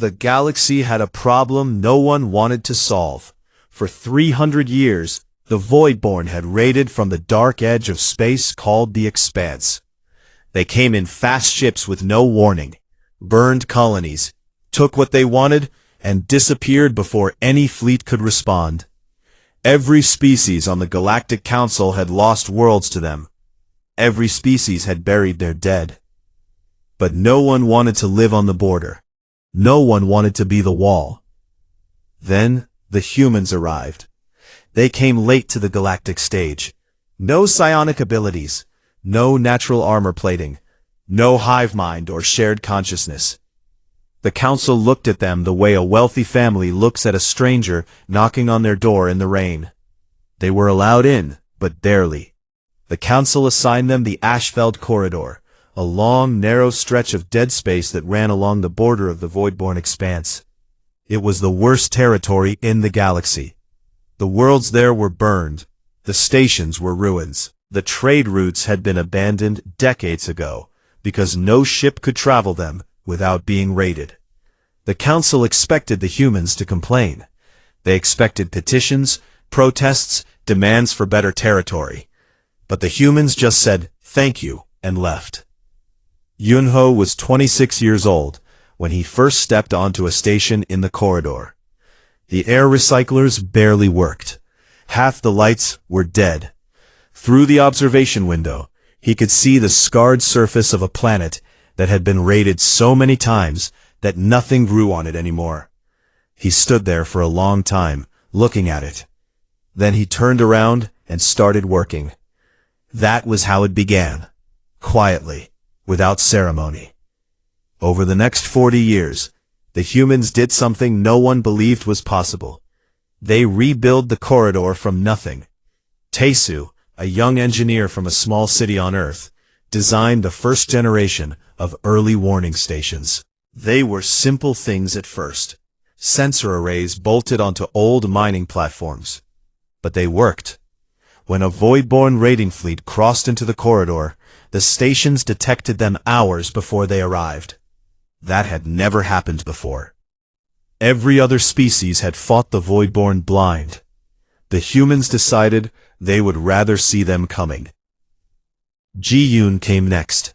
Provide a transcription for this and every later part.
The galaxy had a problem no one wanted to solve. For 300 years, the Voidborn had raided from the dark edge of space called the Expanse. They came in fast ships with no warning, burned colonies, took what they wanted, and disappeared before any fleet could respond. Every species on the Galactic Council had lost worlds to them. Every species had buried their dead. But no one wanted to live on the border. No one wanted to be the wall. Then the humans arrived. They came late to the galactic stage. No psionic abilities, no natural armor plating, no hive mind or shared consciousness. The council looked at them the way a wealthy family looks at a stranger knocking on their door in the rain. They were allowed in, but barely. The council assigned them the Ashfeld Corridor, a long, narrow stretch of dead space that ran along the border of the Voidborn Expanse. It was the worst territory in the galaxy. The worlds there were burned. The stations were ruins. The trade routes had been abandoned decades ago, because no ship could travel them without being raided. The council expected the humans to complain. They expected petitions, protests, demands for better territory. But the humans just said, "Thank you," and left. Yunho was 26 years old when he first stepped onto a station in the corridor. The air recyclers barely worked. Half the lights were dead. Through the observation window, he could see the scarred surface of a planet that had been raided so many times that nothing grew on it anymore. He stood there for a long time, looking at it. Then he turned around and started working. That was how it began. Quietly, without ceremony. Over the next 40 years, the humans did something no one believed was possible. They rebuilt the corridor from nothing. Taesu, a young engineer from a small city on Earth, designed the first generation of early warning stations. They were simple things at first. Sensor arrays bolted onto old mining platforms. But they worked. When a Voidborn raiding fleet crossed into the corridor, the stations detected them hours before they arrived. That had never happened before. Every other species had fought the Voidborn blind. The humans decided they would rather see them coming. Ji-Yoon came next.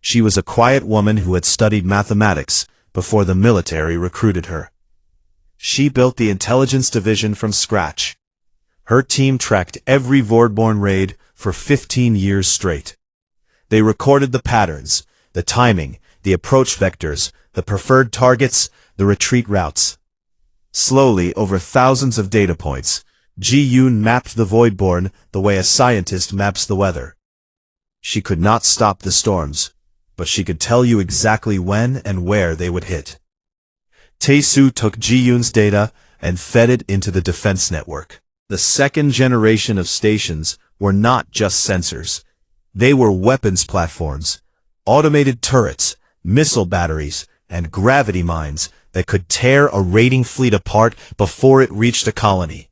She was a quiet woman who had studied mathematics before the military recruited her. She built the intelligence division from scratch. Her team tracked every Voidborn raid for 15 years straight. They recorded the patterns, the timing, the approach vectors, the preferred targets, the retreat routes. Slowly, over thousands of data points, Ji-Yoon mapped the Voidborn the way a scientist maps the weather. She could not stop the storms, but she could tell you exactly when and where they would hit. Taesu took Ji-Yoon's data and fed it into the defense network. The second generation of stations were not just sensors. They were weapons platforms, automated turrets, missile batteries, and gravity mines that could tear a raiding fleet apart before it reached a colony.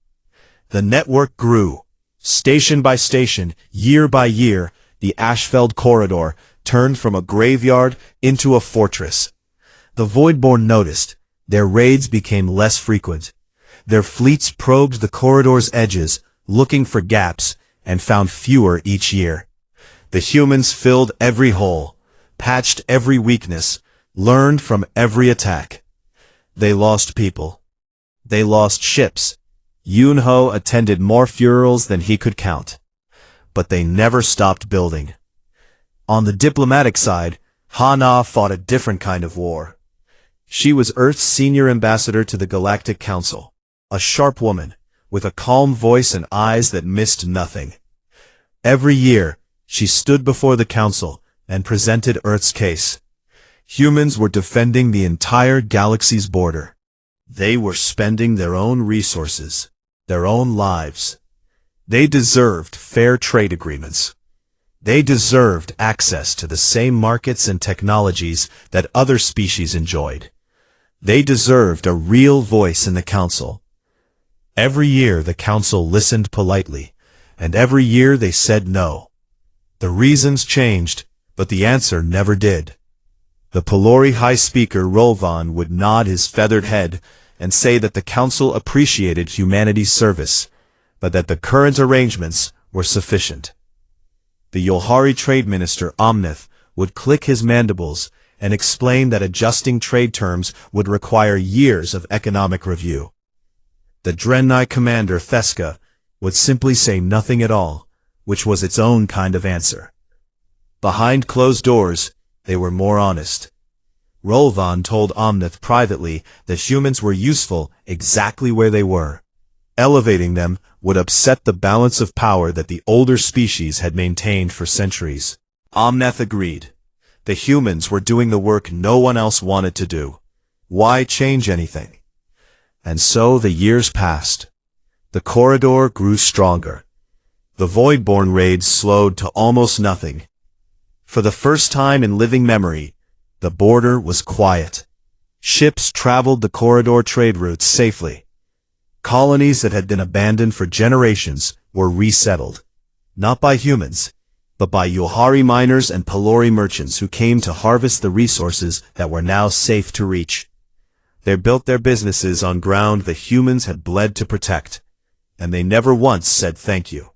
The network grew. Station by station, year by year, the Ashfeld Corridor turned from a graveyard into a fortress. The Voidborn noticed. Their raids became less frequent. Their fleets probed the corridor's edges, looking for gaps, and found fewer each year. The humans filled every hole, patched every weakness, learned from every attack. They lost people. They lost ships. Yunho attended more funerals than he could count. But they never stopped building. On the diplomatic side, Hana fought a different kind of war. She was Earth's senior ambassador to the Galactic Council, a sharp woman, with a calm voice and eyes that missed nothing. Every year, she stood before the Council and presented Earth's case. Humans were defending the entire galaxy's border. They were spending their own resources, their own lives. They deserved fair trade agreements. They deserved access to the same markets and technologies that other species enjoyed. They deserved a real voice in the Council. Every year the Council listened politely, and every year they said no. The reasons changed, but the answer never did. The Pelori High Speaker Rolvan would nod his feathered head and say that the council appreciated humanity's service, but that the current arrangements were sufficient. The Yulhari Trade Minister Omnith would click his mandibles and explain that adjusting trade terms would require years of economic review. The Drenai commander Theska would simply say nothing at all, which was its own kind of answer. Behind closed doors, they were more honest. Rolvan told Omnith privately that humans were useful exactly where they were. Elevating them would upset the balance of power that the older species had maintained for centuries. Omnith agreed. The humans were doing the work no one else wanted to do. Why change anything? And so the years passed. The corridor grew stronger. The Voidborn raids slowed to almost nothing. For the first time in living memory, the border was quiet. Ships traveled the corridor trade routes safely. Colonies that had been abandoned for generations were resettled. Not by humans, but by Yulhari miners and Pelori merchants who came to harvest the resources that were now safe to reach. They built their businesses on ground the humans had bled to protect, and they never once said thank you.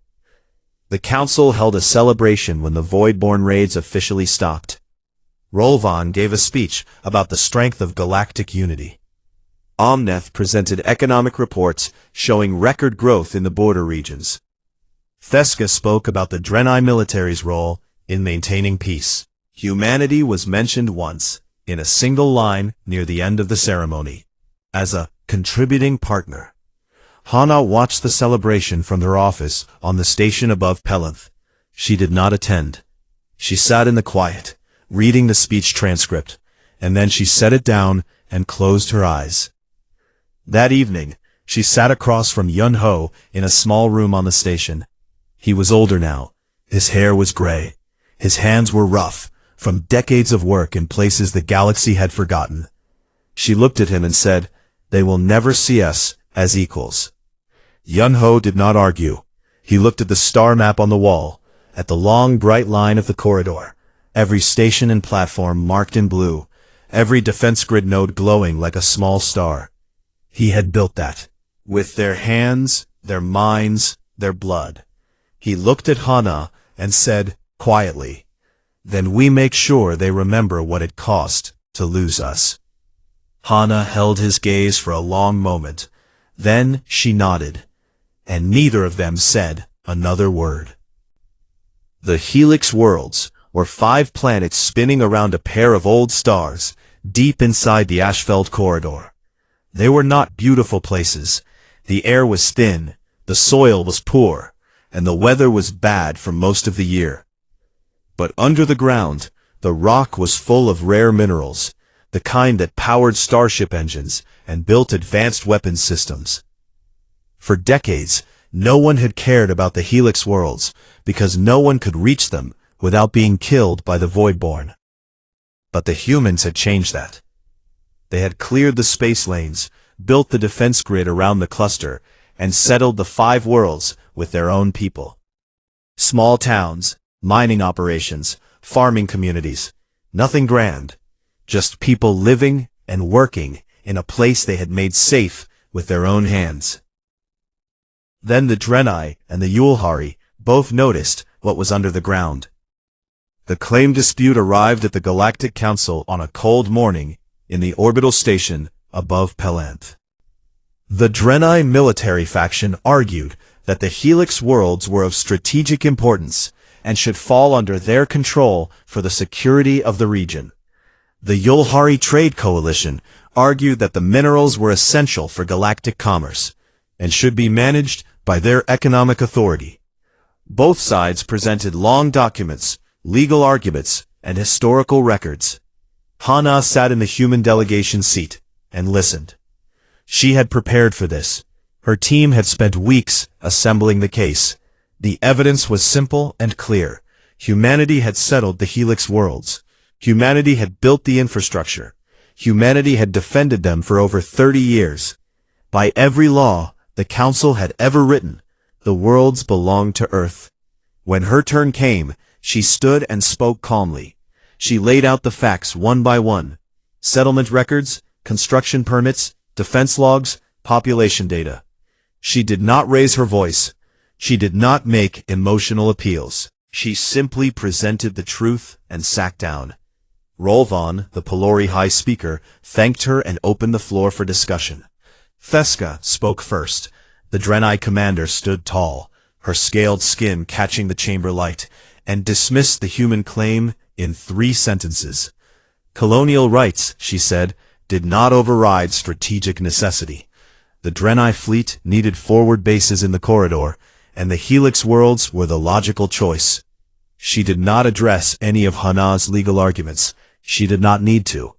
The council held a celebration when the Voidborn raids officially stopped. Rolvan gave a speech about the strength of galactic unity. Omnith presented economic reports showing record growth in the border regions. Theska spoke about the Drenai military's role in maintaining peace. Humanity was mentioned once, in a single line near the end of the ceremony, as a contributing partner. Hana watched the celebration from her office on the station above Pelanth. She did not attend. She sat in the quiet, reading the speech transcript, and then she set it down and closed her eyes. That evening, she sat across from Yun-Ho in a small room on the station. He was older now. His hair was gray. His hands were rough, from decades of work in places the galaxy had forgotten. She looked at him and said, "They will never see us as equals." Yun-Ho did not argue. He looked at the star map on the wall, at the long bright line of the corridor, every station and platform marked in blue, every defense grid node glowing like a small star. He had built that, with their hands, their minds, their blood. He looked at Hana and said, quietly, "Then we make sure they remember what it cost to lose us." Hana held his gaze for a long moment. Then she nodded, and neither of them said another word. The Helix worlds were 5 planets spinning around a pair of old stars, deep inside the Ashfeld corridor. They were not beautiful places. The air was thin, the soil was poor, and the weather was bad for most of the year. But under the ground, the rock was full of rare minerals, the kind that powered starship engines and built advanced weapons systems. For decades, no one had cared about the Helix worlds because no one could reach them without being killed by the Voidborn. But the humans had changed that. They had cleared the space lanes, built the defense grid around the cluster, and settled the 5 worlds with their own people. Small towns, mining operations, farming communities, nothing grand, just people living and working in a place they had made safe with their own hands. Then the Drenai and the Yulhari both noticed what was under the ground. The claim dispute arrived at the Galactic Council on a cold morning in the orbital station above Pelanth. The Drenai military faction argued that the Helix worlds were of strategic importance and should fall under their control for the security of the region. The Yulhari Trade Coalition argued that the minerals were essential for galactic commerce and should be managed by their economic authority. Both sides presented long documents, legal arguments, and historical records. Hana sat in the human delegation seat and listened. She had prepared for this. Her team had spent weeks assembling the case. The evidence was simple and clear. Humanity had settled the Helix worlds. Humanity had built the infrastructure. Humanity had defended them for over 30 years. By every law the Council had ever written, the worlds belonged to Earth. When her turn came, she stood and spoke calmly. She laid out the facts one by one. Settlement records, construction permits, defense logs, population data. She did not raise her voice. She did not make emotional appeals. She simply presented the truth and sat down. Rolvan, the Pelori High Speaker, thanked her and opened the floor for discussion. Theska spoke first. The Draenei commander stood tall, her scaled skin catching the chamber light, and dismissed the human claim in 3 sentences. Colonial rights, she said, did not override strategic necessity. The Draenei fleet needed forward bases in the corridor, and the Helix worlds were the logical choice. She did not address any of Hana's legal arguments. She did not need to.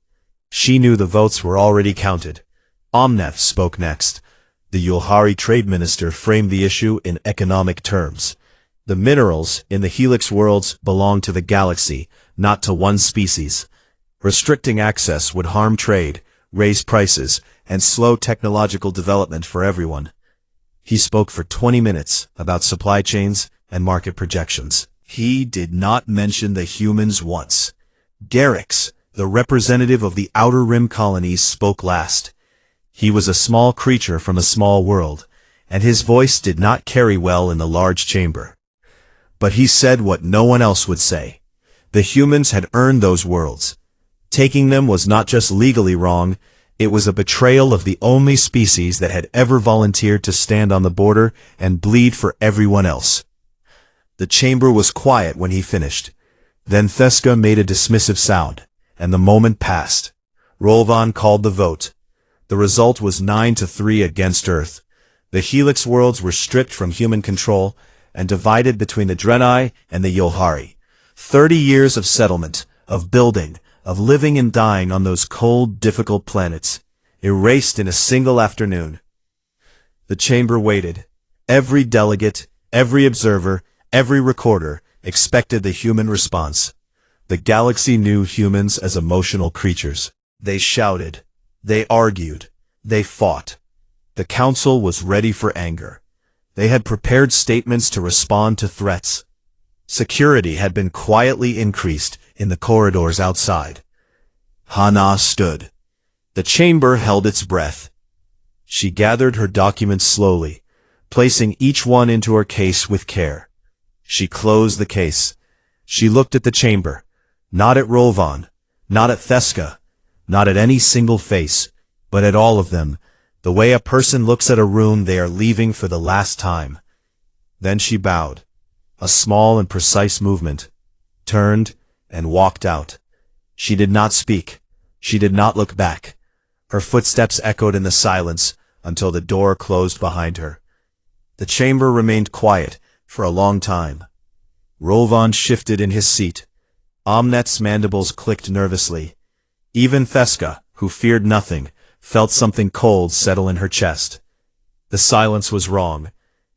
She knew the votes were already counted. Omneth spoke next. The Yulhari trade minister framed the issue in economic terms. The minerals in the Helix worlds belong to the galaxy, not to one species. Restricting access would harm trade, raise prices, and slow technological development for everyone. He spoke for 20 minutes about supply chains and market projections. He did not mention the humans once. Garrix, the representative of the Outer Rim colonies, spoke last. He was a small creature from a small world, and his voice did not carry well in the large chamber. But he said what no one else would say. The humans had earned those worlds. Taking them was not just legally wrong, it was a betrayal of the only species that had ever volunteered to stand on the border and bleed for everyone else. The chamber was quiet when he finished. Then Theska made a dismissive sound, and the moment passed. Rolvan called the vote. The result was 9-3 against Earth. The Helix worlds were stripped from human control and divided between the Draenei and the Yulhari. 30 years of settlement, of building, of living and dying on those cold, difficult planets, erased in a single afternoon. The chamber waited. Every delegate, every observer, every recorder expected the human response. The galaxy knew humans as emotional creatures. They shouted. They argued. They fought. The council was ready for anger. They had prepared statements to respond to threats. Security had been quietly increased in the corridors outside. Hana stood. The chamber held its breath. She gathered her documents slowly, placing each one into her case with care. She closed the case. She looked at the chamber, not at Rolvan, not at Theska, not at any single face, but at all of them, the way a person looks at a room they are leaving for the last time. Then she bowed, a small and precise movement, turned, and walked out. She did not speak. She did not look back. Her footsteps echoed in the silence until the door closed behind her. The chamber remained quiet for a long time. Rolvan shifted in his seat. Omnet's mandibles clicked nervously. Even Theska, who feared nothing, felt something cold settle in her chest. The silence was wrong.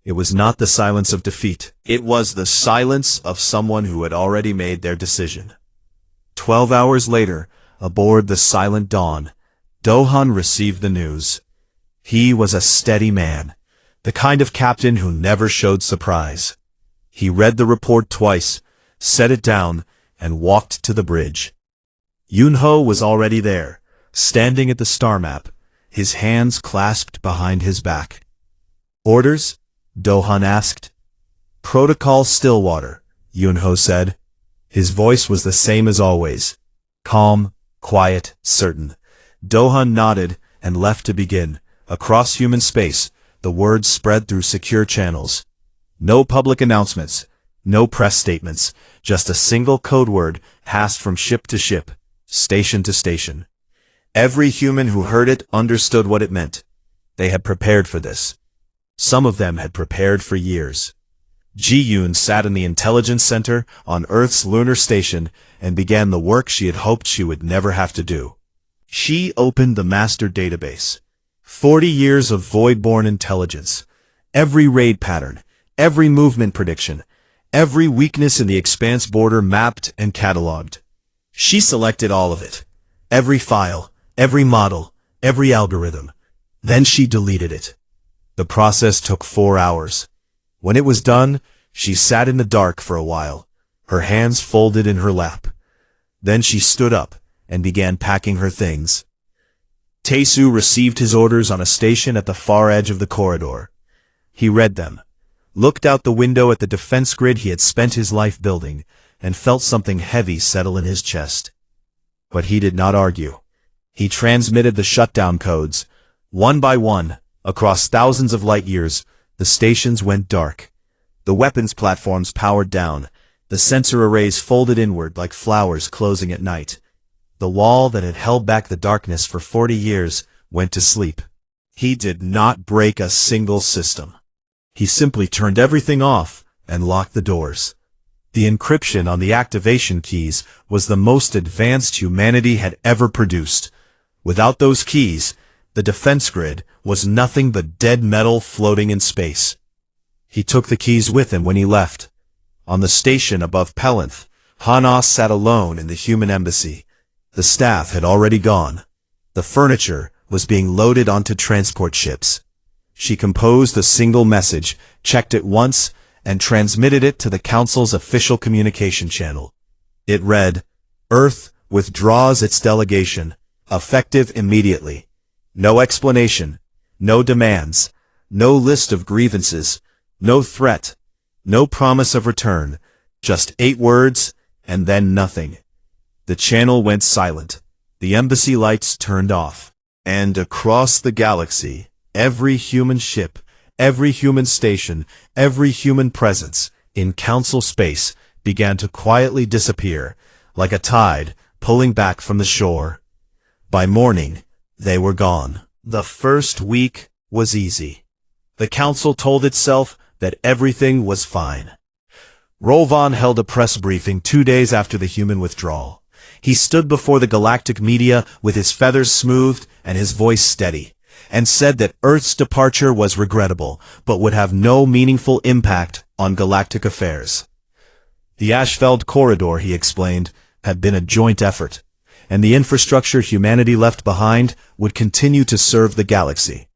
It was not the silence of defeat. It was the silence of someone who had already made their decision. 12 hours later, aboard the Silent Dawn, Dohan received the news. He was a steady man, the kind of captain who never showed surprise. He read the report twice, set it down, and walked to the bridge. Yunho was already there, standing at the star map, his hands clasped behind his back. "Orders?" Dohan asked. "Protocol Stillwater," Yunho said. His voice was the same as always. Calm, quiet, certain. Dohan nodded and left to begin. Across human space, the word spread through secure channels. No public announcements, no press statements, just a single code word passed from ship to ship, station to station. Every human who heard it understood what it meant. They had prepared for this. Some of them had prepared for years. Ji-Yoon sat in the intelligence center on Earth's lunar station and began the work she had hoped she would never have to do. She opened the master database. 40 years of void-born intelligence. Every raid pattern, every movement prediction, every weakness in the expanse border mapped and cataloged. She selected all of it. Every file, every model, every algorithm. Then she deleted it. The process took 4 hours. When it was done, she sat in the dark for a while, her hands folded in her lap. Then she stood up and began packing her things. Taesu received his orders on a station at the far edge of the corridor. He read them, looked out the window at the defense grid he had spent his life building, and felt something heavy settle in his chest. But he did not argue. He transmitted the shutdown codes. One by one, across thousands of light years, the stations went dark. The weapons platforms powered down. The sensor arrays folded inward like flowers closing at night. The wall that had held back the darkness for 40 years went to sleep. He did not break a single system. He simply turned everything off and locked the doors. The encryption on the activation keys was the most advanced humanity had ever produced. Without those keys, the defense grid was nothing but dead metal floating in space. He took the keys with him when he left. On the station above Pelenth, Hana sat alone in the human embassy. The staff had already gone. The furniture was being loaded onto transport ships. She composed a single message, checked it once, and transmitted it to the Council's official communication channel. It read, "Earth withdraws its delegation, effective immediately. No explanation, no demands, no list of grievances, no threat, no promise of return, just 8 words, and then nothing." The channel went silent. The embassy lights turned off. And across the galaxy, every human ship, every human station, every human presence in Council space began to quietly disappear, like a tide pulling back from the shore. By morning, they were gone. The first week was easy. The Council told itself that everything was fine. Rolvan held a press briefing 2 days after the human withdrawal. He stood before the galactic media with his feathers smoothed and his voice steady, and said that Earth's departure was regrettable, but would have no meaningful impact on galactic affairs. The Ashfeld Corridor, he explained, had been a joint effort, and the infrastructure humanity left behind would continue to serve the galaxy.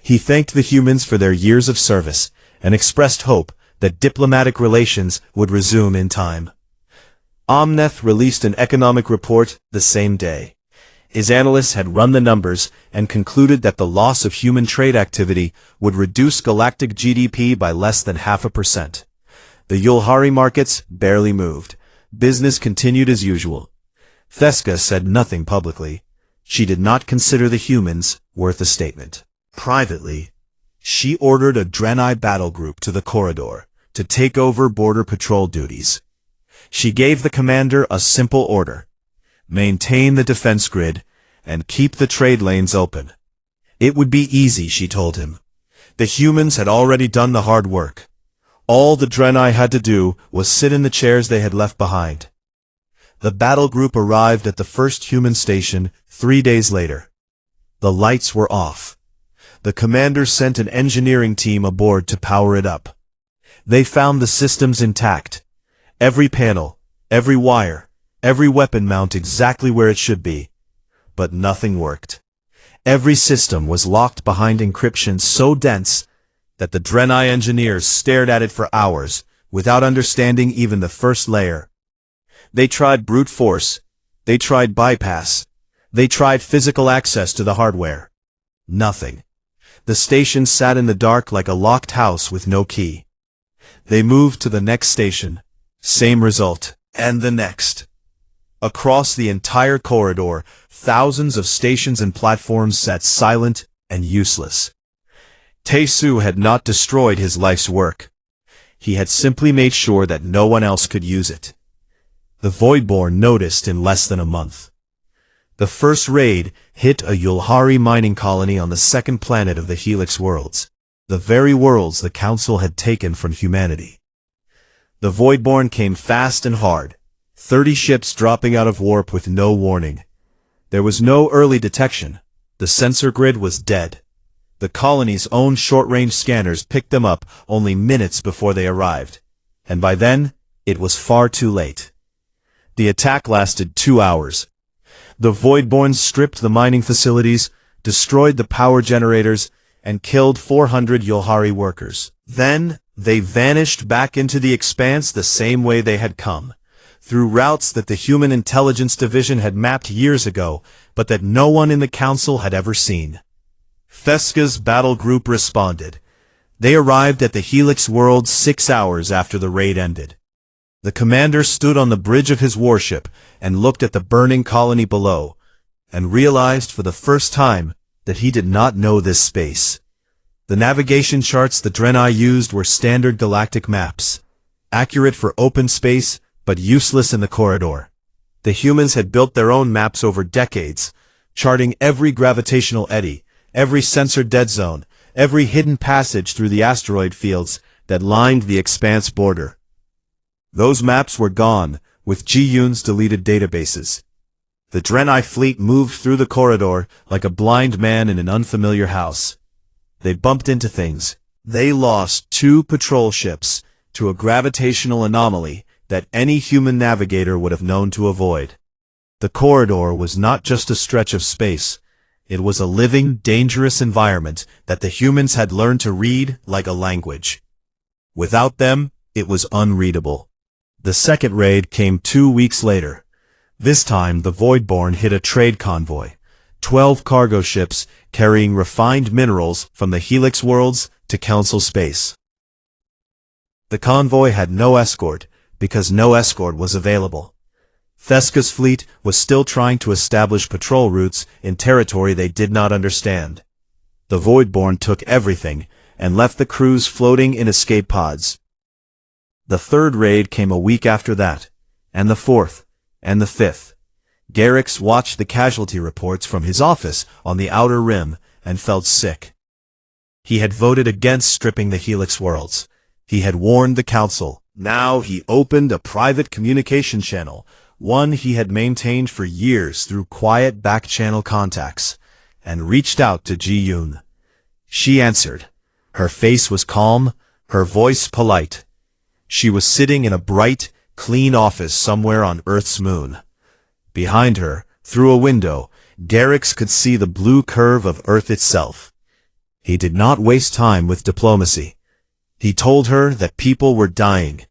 He thanked the humans for their years of service, and expressed hope that diplomatic relations would resume in time. Omneth released an economic report the same day. His analysts had run the numbers and concluded that the loss of human trade activity would reduce galactic GDP by less than 0.5%. The Yulhari markets barely moved. Business continued as usual. Theska said nothing publicly. She did not consider the humans worth a statement. Privately, she ordered a Draenei battle group to the corridor to take over border patrol duties. She gave the commander a simple order: maintain the defense grid and keep the trade lanes open. It would be easy, she told him. The humans had already done the hard work. All the Draenei had to do was sit in the chairs they had left behind. The battle group arrived at the first human station 3 days later. The lights were off. The commander sent an engineering team aboard to power it up. They found the systems intact. Every panel, every wire, every weapon mount exactly where it should be. But nothing worked. Every system was locked behind encryption so dense that the Draenei engineers stared at it for hours without understanding even the first layer. They tried brute force. They tried bypass. They tried physical access to the hardware. Nothing. The station sat in the dark like a locked house with no key. They moved to the next station. Same result. And the next. Across the entire corridor, thousands of stations and platforms sat silent and useless. Taesu had not destroyed his life's work. He had simply made sure that no one else could use it. The Voidborn noticed in less than a month. The first raid hit a Yulhari mining colony on the second planet of the Helix worlds, the very worlds the Council had taken from humanity. The Voidborn came fast and hard, 30 ships dropping out of warp with no warning. There was no early detection. The sensor grid was dead. The colony's own short-range scanners picked them up only minutes before they arrived, and by then, it was far too late. The attack lasted 2 hours. The Voidborn stripped the mining facilities, destroyed the power generators, and killed 400 Yulhari workers. Then, they vanished back into the expanse the same way they had come, through routes that the Human Intelligence Division had mapped years ago, but that no one in the Council had ever seen. Theska's battle group responded. They arrived at the Helix world 6 hours after the raid ended. The commander stood on the bridge of his warship and looked at the burning colony below, and realized for the first time that he did not know this space. The navigation charts the Draenei used were standard galactic maps, accurate for open space but useless in the corridor. The humans had built their own maps over decades, charting every gravitational eddy, every sensor dead zone, every hidden passage through the asteroid fields that lined the expanse border. Those maps were gone, with Ji-Yoon's deleted databases. The Draenei fleet moved through the corridor like a blind man in an unfamiliar house. They bumped into things. They lost 2 patrol ships to a gravitational anomaly that any human navigator would have known to avoid. The corridor was not just a stretch of space. It was a living, dangerous environment that the humans had learned to read like a language. Without them, it was unreadable. The second raid came 2 weeks later. This time, the Voidborn hit a trade convoy, 12 cargo ships carrying refined minerals from the Helix worlds to Council space. The convoy had no escort, because no escort was available. Theska's fleet was still trying to establish patrol routes in territory they did not understand. The Voidborn took everything and left the crews floating in escape pods. The third raid came a week after that, and the fourth, and the fifth. Garrix watched the casualty reports from his office on the Outer Rim and felt sick. He had voted against stripping the Helix worlds. He had warned the Council. Now he opened a private communication channel, one he had maintained for years through quiet back-channel contacts, and reached out to Ji-Yoon. She answered. Her face was calm, her voice polite. She was sitting in a bright, clean office somewhere on Earth's moon. Behind her, through a window, Garrix could see the blue curve of Earth itself. He did not waste time with diplomacy. He told her that people were dying.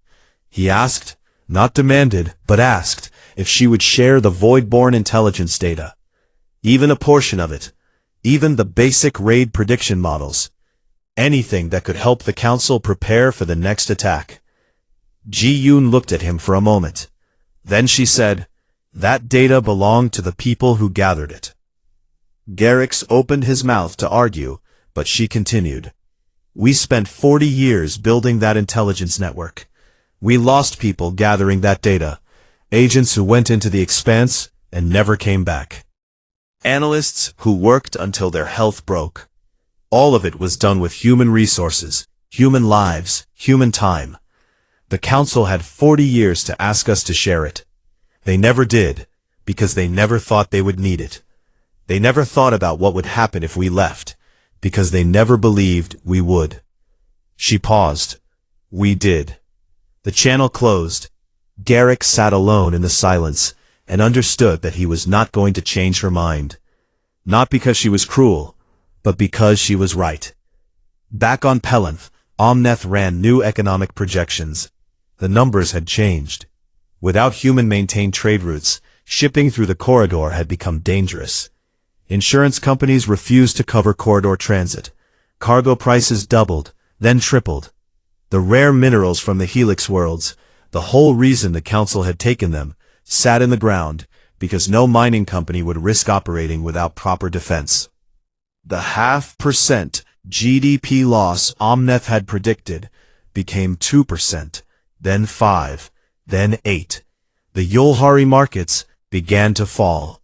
He asked, not demanded, but asked, if she would share the Voidborn intelligence data. Even a portion of it. Even the basic raid prediction models. Anything that could help the Council prepare for the next attack. Ji-Yoon looked at him for a moment. Then she said, that data belonged to the people who gathered it. Garrix opened his mouth to argue, but she continued. We spent 40 years building that intelligence network. We lost people gathering that data. Agents who went into the expanse and never came back. Analysts who worked until their health broke. All of it was done with human resources, human lives, human time. The Council had 40 years to ask us to share it. They never did, because they never thought they would need it. They never thought about what would happen if we left, because they never believed we would. She paused. We did. The channel closed. Garrix sat alone in the silence, and understood that he was not going to change her mind. Not because she was cruel, but because she was right. Back on Pelenth, Omneth ran new economic projections. The numbers had changed. Without human-maintained trade routes, shipping through the corridor had become dangerous. Insurance companies refused to cover corridor transit. Cargo prices doubled, then tripled. The rare minerals from the Helix worlds, the whole reason the Council had taken them, sat in the ground, because no mining company would risk operating without proper defense. The 0.5% GDP loss Omneth had predicted became 2%, then 5%, then 8%. The Yulhari markets began to fall.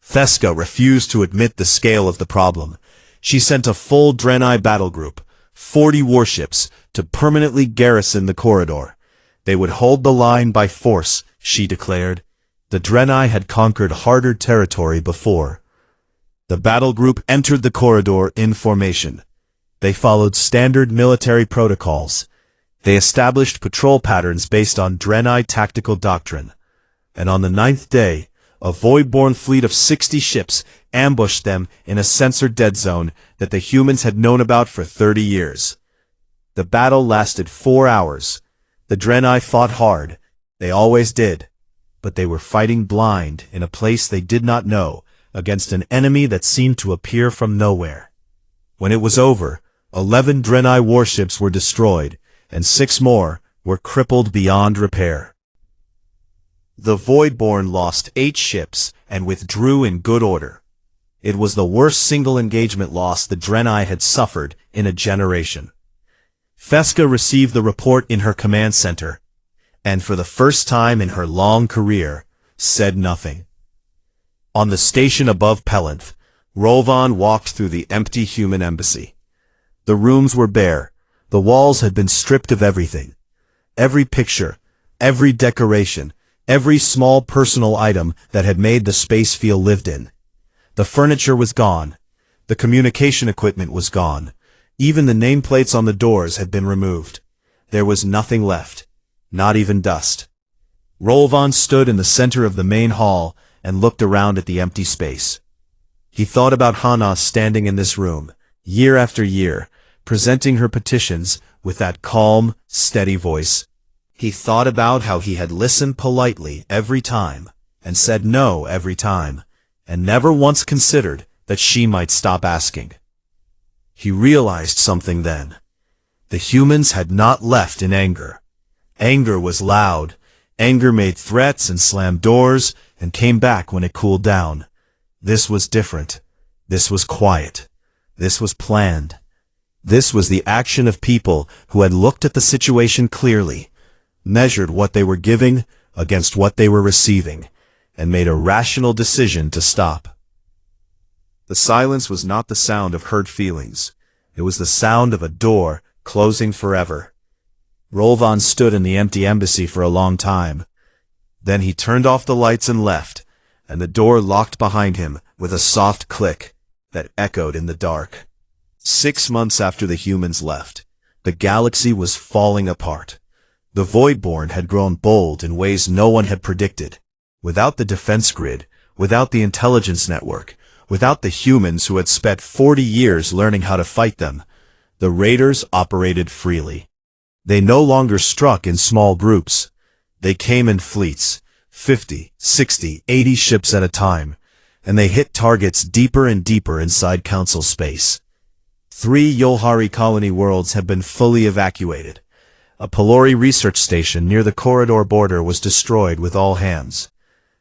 Theska refused to admit the scale of the problem. She sent a full Draenei battle group, 40 warships, to permanently garrison the corridor. They would hold the line by force, she declared. The Draenei had conquered harder territory before. The battle group entered the corridor in formation. They followed standard military protocols. They established patrol patterns based on Draenei tactical doctrine. And on the 9th day, a Voidborn fleet of 60 ships ambushed them in a sensor dead zone that the humans had known about for 30 years. The battle lasted 4 hours. The Draenei fought hard. They always did. but they were fighting blind in a place they did not know, against an enemy that seemed to appear from nowhere. When it was over, 11 Draenei warships were destroyed, and 6 more were crippled beyond repair. The Voidborn lost 8 ships and withdrew in good order. It was the worst single engagement loss the Draenei had suffered in a generation. Fesca received the report in her command center, and for the first time in her long career, said nothing. On the station above Pelenth, Rolvan walked through the empty human embassy. The rooms were bare. The walls had been stripped of everything. Every picture, every decoration, every small personal item that had made the space feel lived in. The furniture was gone. The communication equipment was gone. Even the nameplates on the doors had been removed. There was nothing left, not even dust. Rolvan stood in the center of the main hall and looked around at the empty space. He thought about Hana standing in this room, year after year, presenting her petitions with that calm, steady voice. He thought about how he had listened politely every time, and said no every time, and never once considered that she might stop asking. He realized something then. The humans had not left in anger. Anger was loud. Anger made threats and slammed doors, and came back when it cooled down. This was different. This was quiet. This was planned. This was the action of people who had looked at the situation clearly, measured what they were giving against what they were receiving, and made a rational decision to stop. The silence was not the sound of hurt feelings. It was the sound of a door closing forever. Rolvan stood in the empty embassy for a long time. Then he turned off the lights and left, and the door locked behind him with a soft click that echoed in the dark. 6 months after the humans left, the galaxy was falling apart. The Voidborn had grown bold in ways no one had predicted. Without the defense grid, without the intelligence network, without the humans who had spent 40 years learning how to fight them, the raiders operated freely. They no longer struck in small groups. They came in fleets, 50, 60, 80 ships at a time, and they hit targets deeper and deeper inside Council space. 3 Yulhari colony worlds had been fully evacuated. A Pelori research station near the corridor border was destroyed with all hands.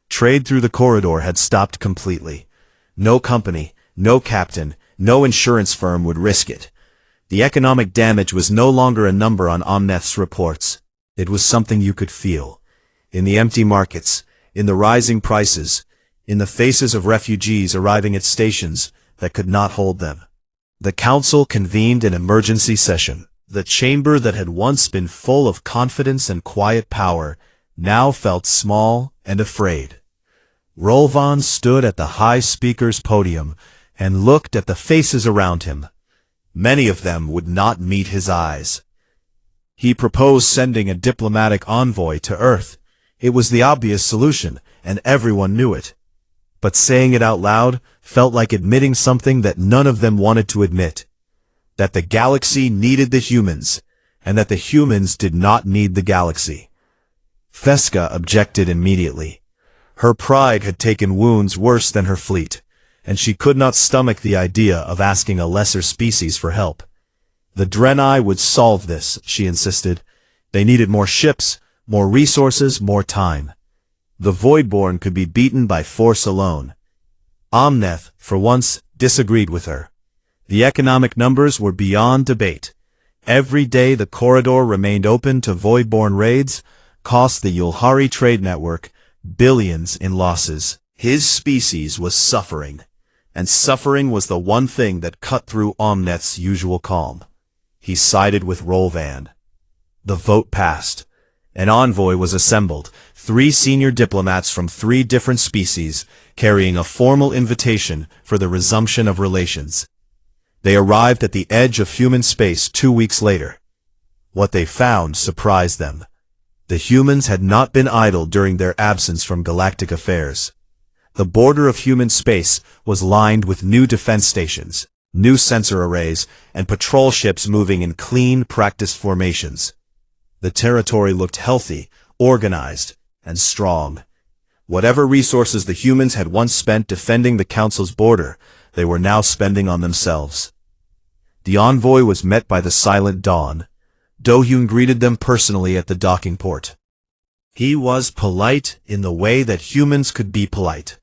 Trade through the corridor had stopped completely. No company, no captain, no insurance firm would risk it. The economic damage was no longer a number on Omneth's reports. It was something you could feel. In the empty markets, in the rising prices, in the faces of refugees arriving at stations that could not hold them. The council convened an emergency session. The chamber that had once been full of confidence and quiet power now felt small and afraid. Rolvan stood at the high speaker's podium and looked at the faces around him. Many of them would not meet his eyes. He proposed sending a diplomatic envoy to Earth. It was the obvious solution, and everyone knew it. But saying it out loud felt like admitting something that none of them wanted to admit. That the galaxy needed the humans, and that the humans did not need the galaxy. Fesca objected immediately. Her pride had taken wounds worse than her fleet, and she could not stomach the idea of asking a lesser species for help. The Draenei would solve this, she insisted. They needed more ships, more resources, more time. The Voidborn could be beaten by force alone. Omneth, for once, disagreed with her. The economic numbers were beyond debate. Every day the corridor remained open to Voidborn raids, cost the Yulhari trade network billions in losses. His species was suffering, and suffering was the one thing that cut through Omneth's usual calm. He sided with Rolvan. The vote passed. An envoy was assembled, 3 senior diplomats from 3 different species, carrying a formal invitation for the resumption of relations. They arrived at the edge of human space 2 weeks later. What they found surprised them. The humans had not been idle during their absence from galactic affairs. The border of human space was lined with new defense stations, new sensor arrays, and patrol ships moving in clean, practiced formations. The territory looked healthy, organized, and strong. Whatever resources the humans had once spent defending the Council's border, they were now spending on themselves. The envoy was met by the Silent Dawn. Do-hyun greeted them personally at the docking port. He was polite in the way that humans could be polite.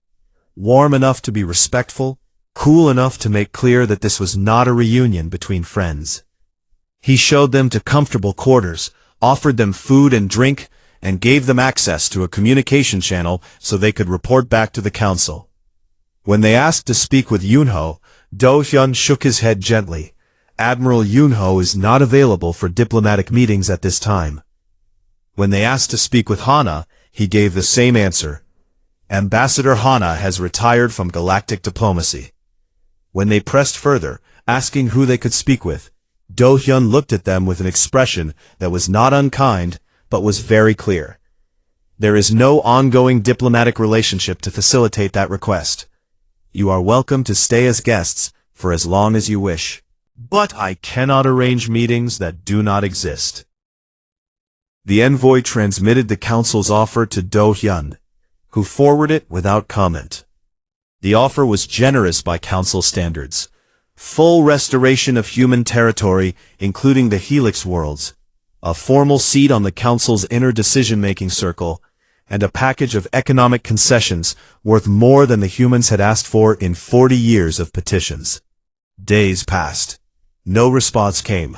Warm enough to be respectful, cool enough to make clear that this was not a reunion between friends. He showed them to comfortable quarters, offered them food and drink, and gave them access to a communication channel so they could report back to the Council. When they asked to speak with Yoonho, Do-hyun shook his head gently. Admiral Yoonho is not available for diplomatic meetings at this time. When they asked to speak with Hana, he gave the same answer. Ambassador Hana has retired from galactic diplomacy. When they pressed further, asking who they could speak with, Do-hyun looked at them with an expression that was not unkind, but was very clear. There is no ongoing diplomatic relationship to facilitate that request. You are welcome to stay as guests for as long as you wish. But I cannot arrange meetings that do not exist. The envoy transmitted the Council's offer to Do-hyun, who forwarded it without comment. The offer was generous by Council standards. Full restoration of human territory, including the Helix worlds, a formal seat on the Council's inner decision-making circle, and a package of economic concessions worth more than the humans had asked for in 40 years of petitions. Days passed. No response came.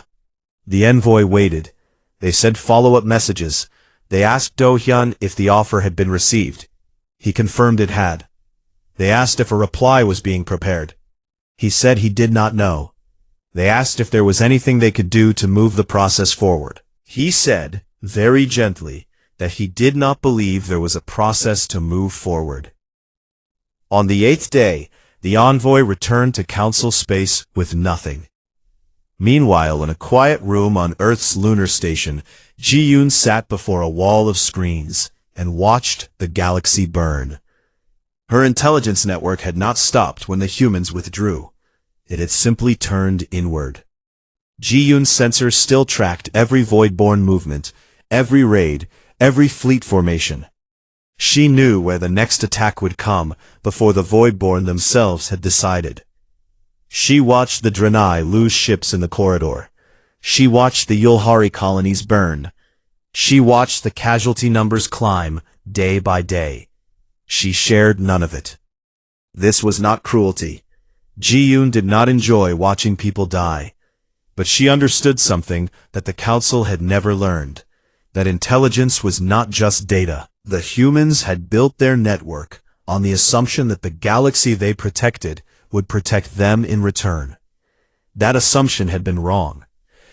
The envoy waited. They sent follow-up messages. They asked Do-hyun if the offer had been received. He confirmed it had. They asked if a reply was being prepared. He said he did not know. They asked if there was anything they could do to move the process forward. He said, very gently, that he did not believe there was a process to move forward. On the 8th day, the envoy returned to Council space with nothing. Meanwhile, in a quiet room on Earth's lunar station, Ji-yoon sat before a wall of screens and watched the galaxy burn. Her intelligence network had not stopped when the humans withdrew. It had simply turned inward. Ji-yoon's sensors still tracked every Voidborn movement, every raid, every fleet formation. She knew where the next attack would come before the Voidborn themselves had decided. She watched the Draenei lose ships in the corridor. She watched the Yulhari colonies burn. She watched the casualty numbers climb day by day. She shared none of it. This was not cruelty. Ji-yoon did not enjoy watching people die. But she understood something that the Council had never learned. That intelligence was not just data. The humans had built their network on the assumption that the galaxy they protected would protect them in return. That assumption had been wrong.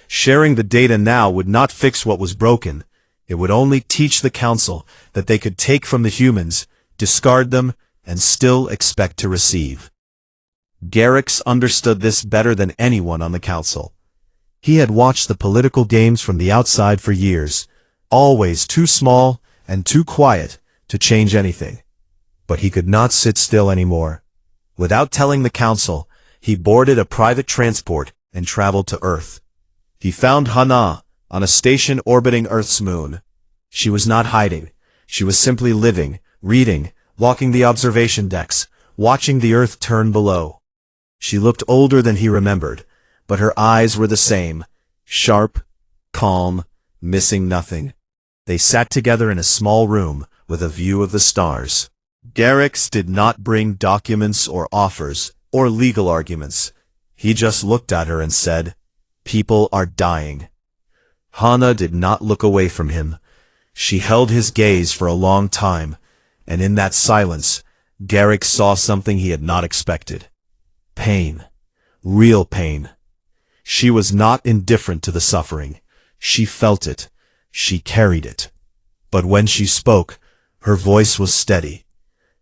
Sharing the data now would not fix what was broken. It would only teach the Council that they could take from the humans, discard them, and still expect to receive. Garrix understood this better than anyone on the Council. He had watched the political games from the outside for years, always too small and too quiet to change anything. But he could not sit still anymore. Without telling the Council, he boarded a private transport and traveled to Earth. He found Hana on a station orbiting Earth's moon. She was not hiding. She was simply living, reading, walking the observation decks, watching the Earth turn below. She looked older than he remembered, but her eyes were the same, sharp, calm, missing nothing. They sat together in a small room with a view of the stars. Garrix did not bring documents or offers or legal arguments. He just looked at her and said, "People are dying." Hana did not look away from him. She held his gaze for a long time, and in that silence, Garrix saw something he had not expected. Pain. Real pain. She was not indifferent to the suffering. She felt it. She carried it. But when she spoke, her voice was steady.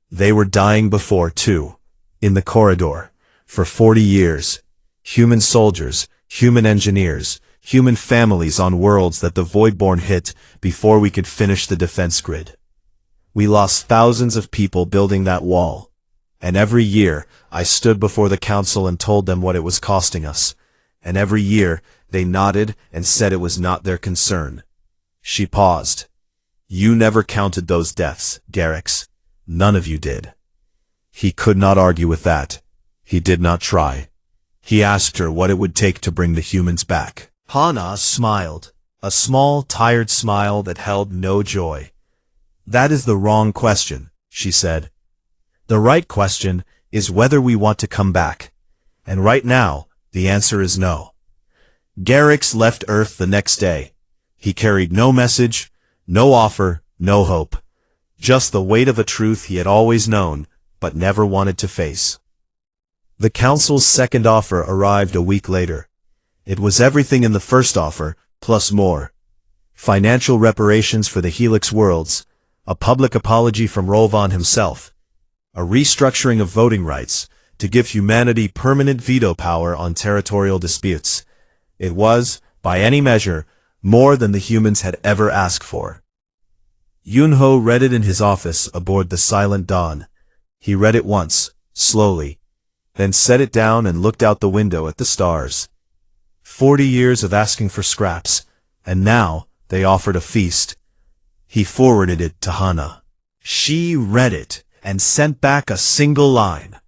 They were dying before, too. In the corridor. For 40 years. Human soldiers, human engineers, human families on worlds that the Voidborn hit before we could finish the defense grid. We lost thousands of people building that wall. And every year, I stood before the Council and told them what it was costing us. And every year, they nodded and said it was not their concern. She paused. You never counted those deaths, Garrix. None of you did. He could not argue with that. He did not try. He asked her what it would take to bring the humans back. Hana smiled, a small, tired smile that held no joy. That is the wrong question, she said. The right question is whether we want to come back. And right now, the answer is no. Garrix left Earth the next day. He carried no message, no offer, no hope. Just the weight of a truth he had always known, but never wanted to face. The Council's second offer arrived a week later. It was everything in the first offer, plus more. Financial reparations for the Helix worlds, a public apology from Rolvan himself, a restructuring of voting rights to give humanity permanent veto power on territorial disputes. It was, by any measure, more than the humans had ever asked for. Yunho read it in his office aboard the Silent Dawn. He read it once, slowly, then set it down and looked out the window at the stars. 40 years of asking for scraps, and now they offered a feast. He forwarded it to Hana. She read it and sent back a single line.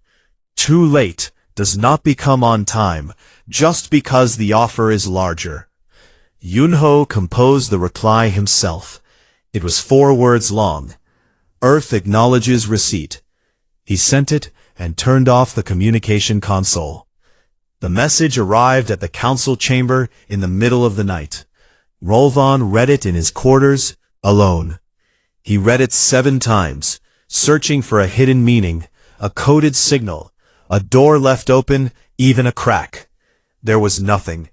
Too late does not become on time just because the offer is larger. Yunho composed the reply himself. It was 4 words long. Earth acknowledges receipt. He sent it and turned off the communication console. The message arrived at the council chamber in the middle of the night. Rolvan read it in his quarters, alone. He read it 7 times, searching for a hidden meaning, a coded signal, a door left open, even a crack. There was nothing.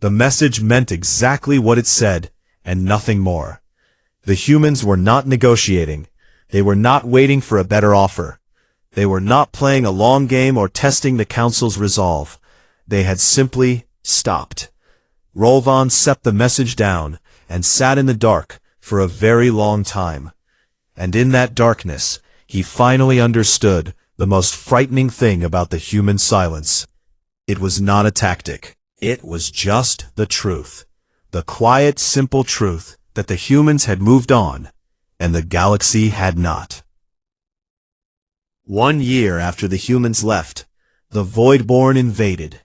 The message meant exactly what it said, and nothing more. The humans were not negotiating. They were not waiting for a better offer. They were not playing a long game or testing the council's resolve. They had simply stopped. Rolvan set the message down and sat in the dark for a very long time. And in that darkness, he finally understood the most frightening thing about the human silence. It was not a tactic. It was just the truth. The quiet, simple truth that the humans had moved on, and the galaxy had not. 1 year after the humans left, the Voidborn invaded.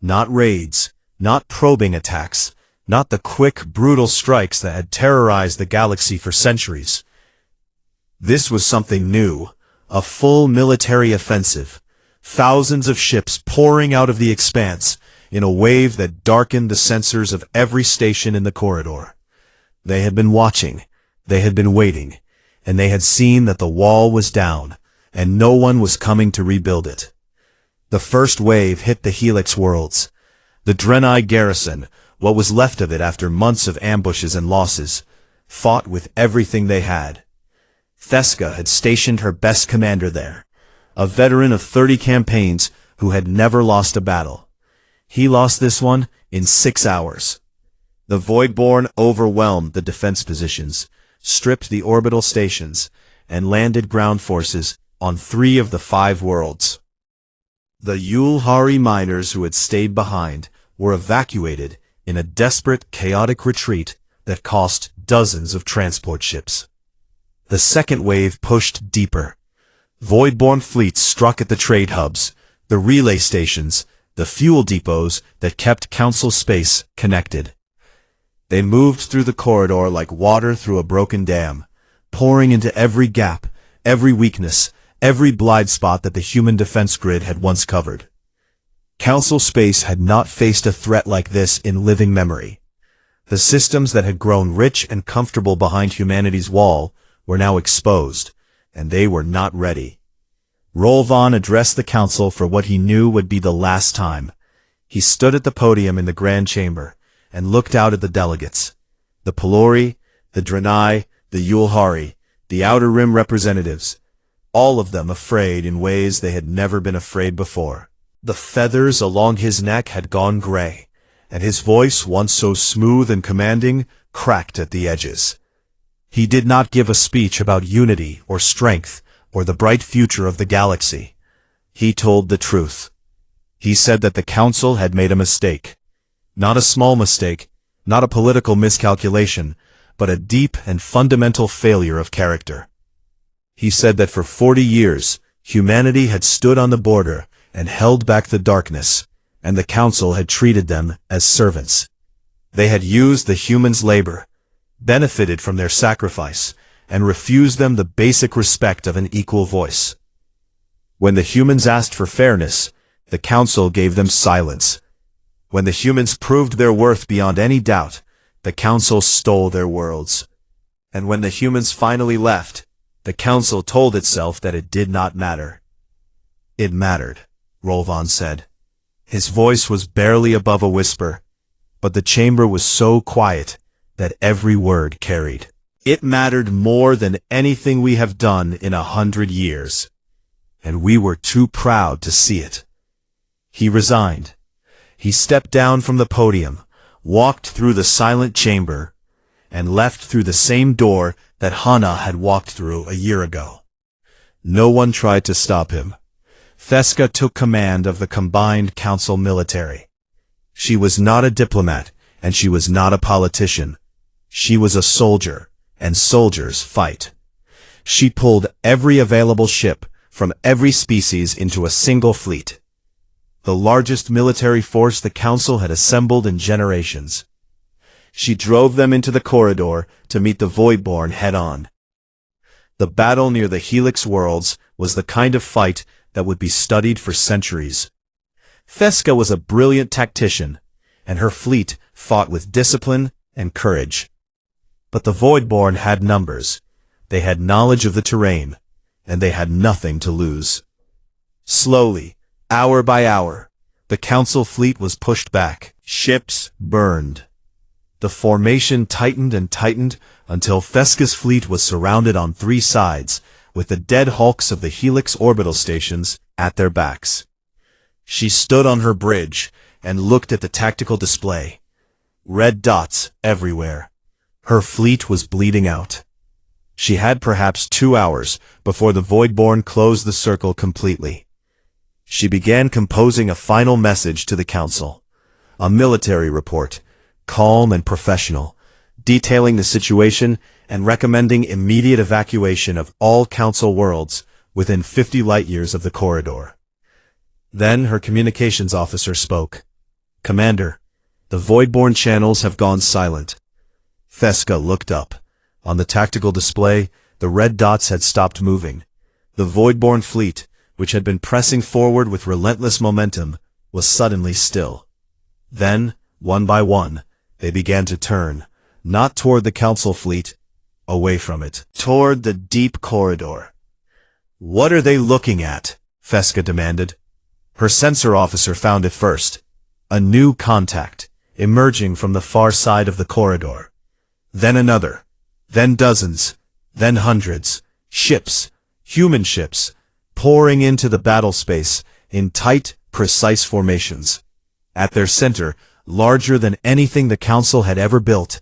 Not raids, not probing attacks, not the quick, brutal strikes that had terrorized the galaxy for centuries. This was something new, a full military offensive, thousands of ships pouring out of the expanse in a wave that darkened the sensors of every station in the corridor. They had been watching, they had been waiting, and they had seen that the wall was down, and no one was coming to rebuild it. The first wave hit the Helix worlds. The Draenei garrison, what was left of it after months of ambushes and losses, fought with everything they had. Theska had stationed her best commander there, a veteran of 30 campaigns who had never lost a battle. He lost this one in 6 hours. The Voidborn overwhelmed the defense positions, stripped the orbital stations, and landed ground forces on 3 of the 5 worlds. The Yulhari miners who had stayed behind were evacuated in a desperate, chaotic retreat that cost dozens of transport ships. The second wave pushed deeper. Voidborn fleets struck at the trade hubs, the relay stations, the fuel depots that kept Council space connected. They moved through the corridor like water through a broken dam, pouring into every gap, every weakness, every blind spot that the human defense grid had once covered. Council space had not faced a threat like this in living memory. The systems that had grown rich and comfortable behind humanity's wall were now exposed, and they were not ready. Rolvan addressed the council for what he knew would be the last time. He stood at the podium in the Grand Chamber and looked out at the delegates. The Pelori, the Draenei, the Yulhari, the Outer Rim representatives, all of them afraid in ways they had never been afraid before. The feathers along his neck had gone gray, and his voice, once so smooth and commanding, cracked at the edges. He did not give a speech about unity or strength or the bright future of the galaxy. He told the truth. He said that the council had made a mistake. Not a small mistake, not a political miscalculation, but a deep and fundamental failure of character. He said that for 40 years, humanity had stood on the border and held back the darkness, and the council had treated them as servants. They had used the humans' labor, benefited from their sacrifice, and refused them the basic respect of an equal voice. When the humans asked for fairness, the council gave them silence. When the humans proved their worth beyond any doubt, the council stole their worlds. And when the humans finally left, the council told itself that it did not matter. It mattered, Rolvan said. His voice was barely above a whisper, but the chamber was so quiet that every word carried. It mattered more than anything we have done in 100 years, and we were too proud to see it. He resigned. He stepped down from the podium, walked through the silent chamber, and left through the same door that Hana had walked through a year ago. No one tried to stop him. Fesca took command of the combined council military. She was not a diplomat, and she was not a politician. She was a soldier, and soldiers fight. She pulled every available ship from every species into a single fleet, the largest military force the council had assembled in generations. She drove them into the corridor to meet the Voidborn head-on. The battle near the Helix worlds was the kind of fight that would be studied for centuries. Fesca was a brilliant tactician, and her fleet fought with discipline and courage. But the Voidborn had numbers, they had knowledge of the terrain, and they had nothing to lose. Slowly, hour by hour, the council fleet was pushed back. Ships burned. The formation tightened and tightened until Fesca's fleet was surrounded on 3 sides, with the dead hulks of the Helix orbital stations at their backs. She stood on her bridge and looked at the tactical display. Red dots everywhere. Her fleet was bleeding out. She had perhaps 2 hours before the Voidborn closed the circle completely. She began composing a final message to the council. A military report, calm and professional, detailing the situation and recommending immediate evacuation of all council worlds within 50 light-years of the corridor. Then her communications officer spoke. "Commander, the Voidborn channels have gone silent." Fesca looked up. On the tactical display, the red dots had stopped moving. The Voidborn fleet, which had been pressing forward with relentless momentum, was suddenly still. Then, one by one, they began to turn, not toward the council fleet, away from it, toward the deep corridor. "What are they looking at?" Fesca demanded. Her sensor officer found it first. A new contact, emerging from the far side of the corridor. Then another. Then dozens. Then hundreds. Ships. Human ships. Pouring into the battle space in tight, precise formations. At their center, larger than anything the council had ever built,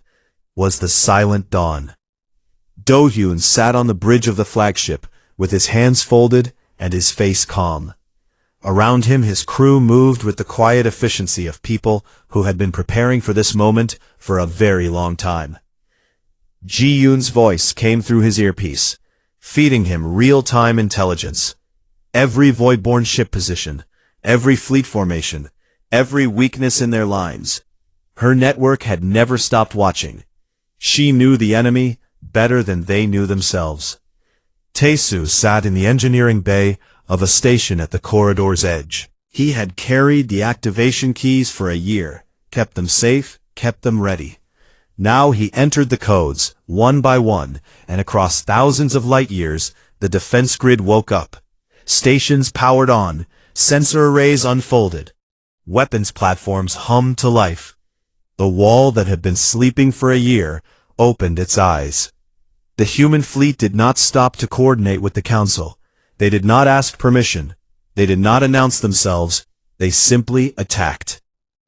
was the Silent Dawn. Do-Hyun sat on the bridge of the flagship, with his hands folded and his face calm. Around him his crew moved with the quiet efficiency of people who had been preparing for this moment for a very long time. Ji-Yoon's voice came through his earpiece, feeding him real-time intelligence. Every Voidborn ship position, every fleet formation, every weakness in their lines. Her network had never stopped watching. She knew the enemy better than they knew themselves. Tae-Soo sat in the engineering bay of a station at the corridor's edge. He had carried the activation keys for a year, kept them safe, kept them ready. Now he entered the codes, one by one, and across thousands of light-years, the defense grid woke up. Stations powered on, sensor arrays unfolded. Weapons platforms hummed to life. The wall that had been sleeping for a year opened its eyes. The human fleet did not stop to coordinate with the council. They did not ask permission. They did not announce themselves. They simply attacked.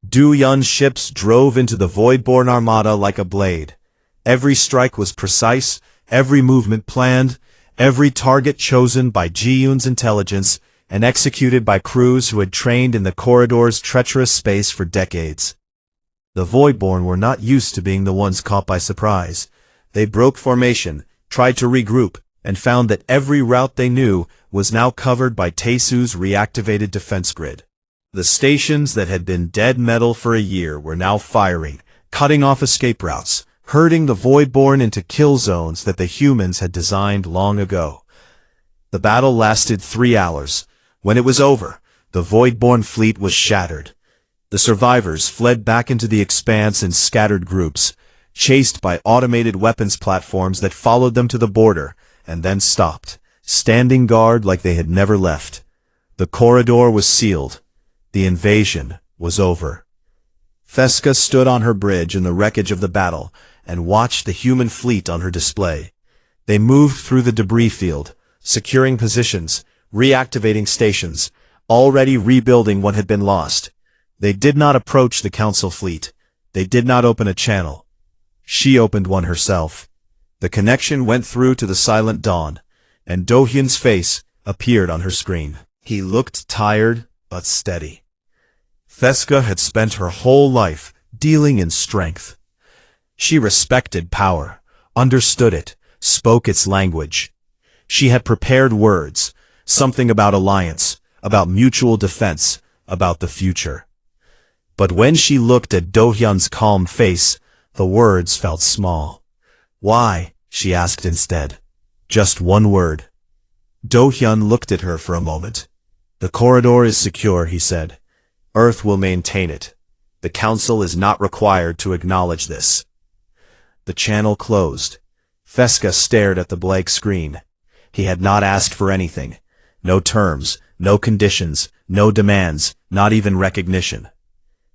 Du-Yun's ships drove into the Voidborn armada like a blade. Every strike was precise, every movement planned, every target chosen by Ji-Yoon's intelligence and executed by crews who had trained in the corridor's treacherous space for decades. The Voidborn were not used to being the ones caught by surprise. They broke formation, tried to regroup, and found that every route they knew was now covered by Tesu's reactivated defense grid. The stations that had been dead metal for a year were now firing, cutting off escape routes, herding the Voidborn into kill zones that the humans had designed long ago. The battle lasted 3 hours. When it was over, the Voidborn fleet was shattered. The survivors fled back into the expanse in scattered groups, chased by automated weapons platforms that followed them to the border, and then stopped, standing guard like they had never left. The corridor was sealed. The invasion was over. Fesca stood on her bridge in the wreckage of the battle and watched the human fleet on her display. They moved through the debris field, securing positions, reactivating stations, already rebuilding what had been lost. They did not approach the council fleet. They did not open a channel. She opened one herself. The connection went through to the Silent Dawn, and Do-hyun's face appeared on her screen. He looked tired but steady. Fesca had spent her whole life dealing in strength. She respected power, understood it, spoke its language. She had prepared words, something about alliance, about mutual defense, about the future. But when she looked at Do-hyun's calm face, the words felt small. Why? She asked instead. Just one word. Do-hyun looked at her for a moment. The corridor is secure, he said. Earth will maintain it. The Council is not required to acknowledge this. The channel closed. Fesca stared at the blank screen. He had not asked for anything. No terms, no conditions, no demands, not even recognition.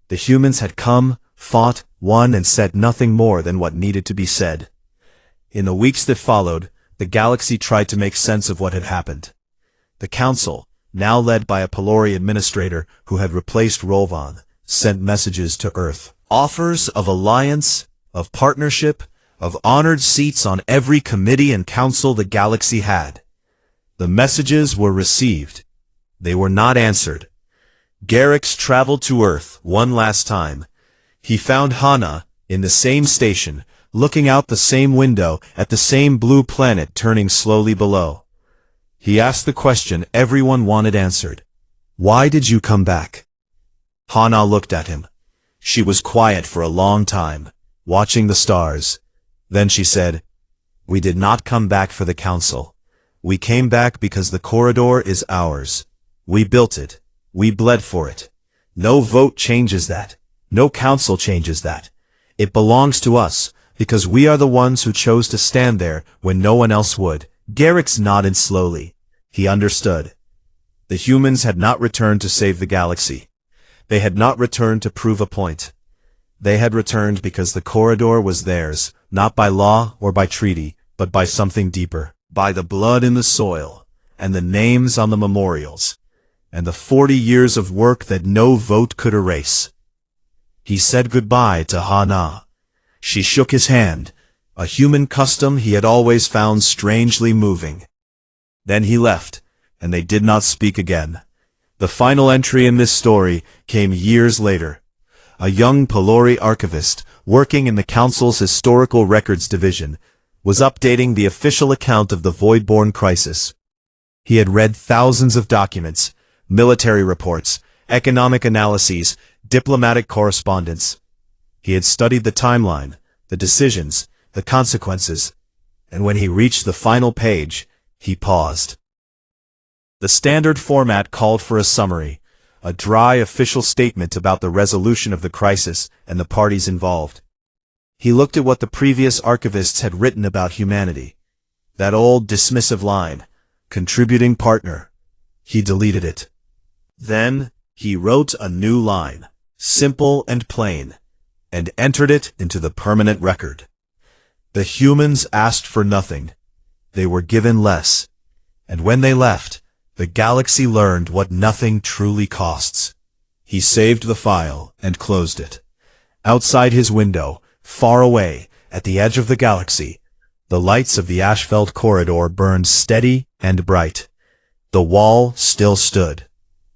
The humans had come, fought, won, and said nothing more than what needed to be said. In the weeks that followed, the galaxy tried to make sense of what had happened. The Council, now led by a Pelori administrator who had replaced Rolvan, sent messages to Earth. Offers of alliance, of partnership, of honored seats on every committee and council the galaxy had. The messages were received. They were not answered. Garrix traveled to Earth one last time. He found Hana in the same station, looking out the same window at the same blue planet turning slowly below. He asked the question everyone wanted answered. Why did you come back? Hana looked at him. She was quiet for a long time, watching the stars. Then she said, We did not come back for the Council. We came back because the corridor is ours. We built it. We bled for it. No vote changes that. No council changes that. It belongs to us, because we are the ones who chose to stand there when no one else would. Garrix nodded slowly. He understood. The humans had not returned to save the galaxy. They had not returned to prove a point. They had returned because the corridor was theirs, not by law or by treaty, but by something deeper, by the blood in the soil, and the names on the memorials, and the 40 years of work that no vote could erase. He said goodbye to Hana. She shook his hand, a human custom he had always found strangely moving. Then he left, and they did not speak again. The final entry in this story came years later. A young Pelori archivist, working in the Council's Historical Records Division, was updating the official account of the Voidborn crisis. He had read thousands of documents, military reports, economic analyses, diplomatic correspondence. He had studied the timeline, the decisions, the consequences, and when he reached the final page, he paused. The standard format called for a summary, a dry official statement about the resolution of the crisis and the parties involved. He looked at what the previous archivists had written about humanity. That old dismissive line, contributing partner. He deleted it. Then, he wrote a new line, simple and plain, and entered it into the permanent record. The humans asked for nothing. They were given less. And when they left, the galaxy learned what nothing truly costs. He saved the file and closed it. Outside his window, far away, at the edge of the galaxy, the lights of the asphalt corridor burned steady and bright. The wall still stood.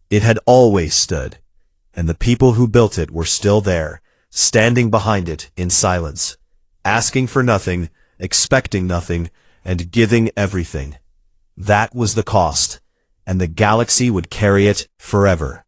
It had always stood, and the people who built it were still there, standing behind it in silence, asking for nothing, expecting nothing, and giving everything. That was the cost, and the galaxy would carry it forever.